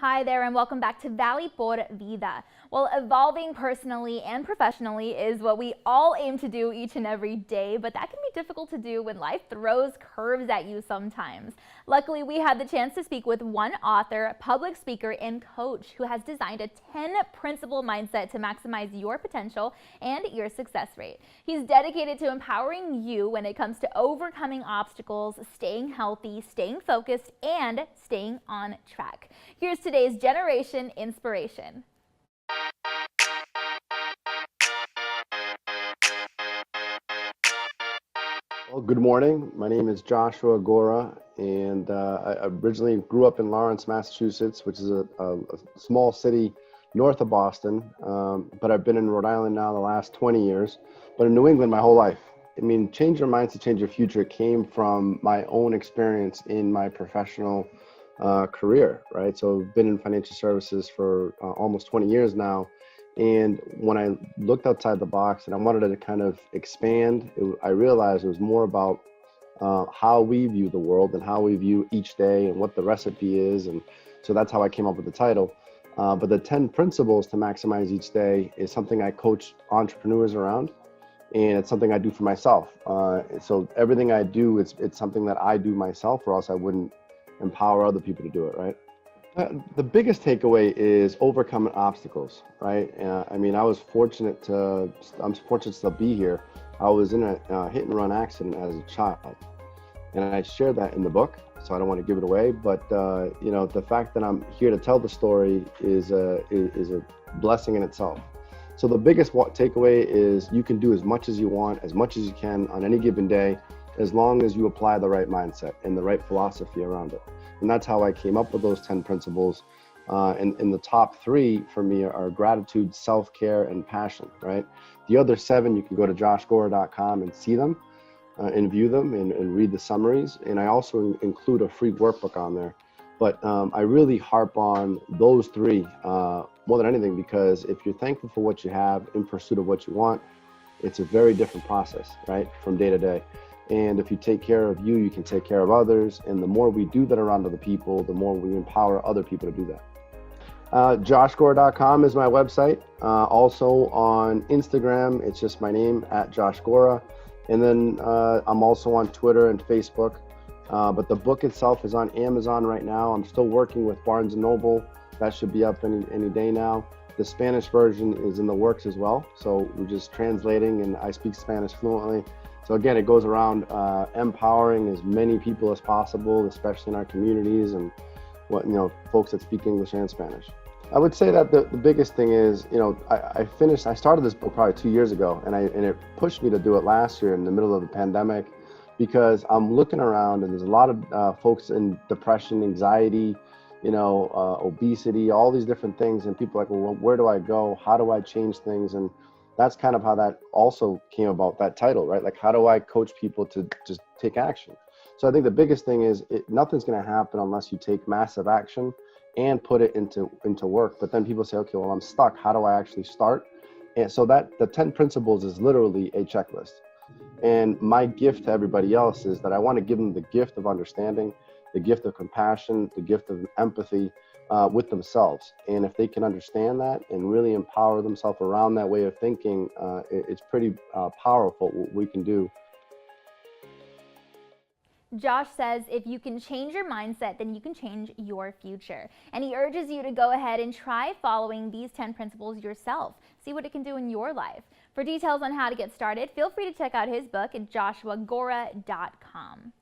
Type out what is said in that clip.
Hi there and welcome back to Valley por Vida. Well, evolving personally and professionally is what we all aim to do each and every day, but that can be difficult to do when life throws curves at you sometimes. Luckily, we had the chance to speak with one author, public speaker, and coach who has designed a 10-principle mindset to maximize your potential and your success rate. He's dedicated to empowering you when it comes to overcoming obstacles, staying healthy, staying focused, and staying on track. Here's today's Generation Inspiration. Well, good morning. My name is Joshua Gora, and I originally grew up in Lawrence, Massachusetts, which is a small city north of Boston, but I've been in Rhode Island now the last 20 years, but in New England my whole life. I mean, change your mindset, change your future came from my own experience in my professional career, right? So I've been in financial services for almost 20 years now. And when I looked outside the box and I wanted to kind of expand, I realized it was more about how we view the world and how we view each day and what the recipe is. And so that's how I came up with the title. But the 10 principles to maximize each day is something I coach entrepreneurs around. And it's something I do for myself. So everything I do, it's something that I do myself, or else I wouldn't empower other people to do it, right? The biggest takeaway is overcoming obstacles, right? I mean, I'm fortunate to still be here. I was in a hit and run accident as a child, and I shared that in the book, so I don't want to give it away. But you know, the fact that I'm here to tell the story is a blessing in itself. So the biggest takeaway is you can do as much as you want, as much as you can on any given day, as long as you apply the right mindset and the right philosophy around it. And that's how I came up with those 10 principles. And the top 3 for me are gratitude, self-care, and passion, right? The other 7, you can go to joshgora.com and see them and view them and read the summaries. And I also include a free workbook on there. But I really harp on those 3 more than anything, because if you're thankful for what you have in pursuit of what you want, it's a very different process, right, from day to day. And if you take care of you, you can take care of others. And the more we do that around other people, the more we empower other people to do that. Joshgora.com is my website. Also on Instagram, it's just my name, @JoshGora. And then I'm also on Twitter and Facebook. But the book itself is on Amazon right now. I'm still working with Barnes & Noble. That should be up any day now. The Spanish version is in the works as well. So we're just translating, and I speak Spanish fluently. So again, it goes around empowering as many people as possible, especially in our communities and folks that speak English and Spanish. I would say that the biggest thing is, I started this book probably 2 years ago, and it pushed me to do it last year in the middle of the pandemic, because I'm looking around and there's a lot of folks in depression, anxiety, obesity, all these different things, and people are like, well, where do I go? How do I change things? And that's kind of how that also came about, that title, right? Like, how do I coach people to just take action? So I think the biggest thing is nothing's going to happen unless you take massive action and put it into work. But then people say, okay, well, I'm stuck. How do I actually start? And so that the 10 principles is literally a checklist. And my gift to everybody else is that I want to give them the gift of understanding, the gift of compassion, the gift of empathy with themselves. And if they can understand that and really empower themselves around that way of thinking, it's pretty powerful what we can do. Josh says if you can change your mindset, then you can change your future. And he urges you to go ahead and try following these 10 principles yourself. See what it can do in your life. For details on how to get started, feel free to check out his book at joshuagora.com.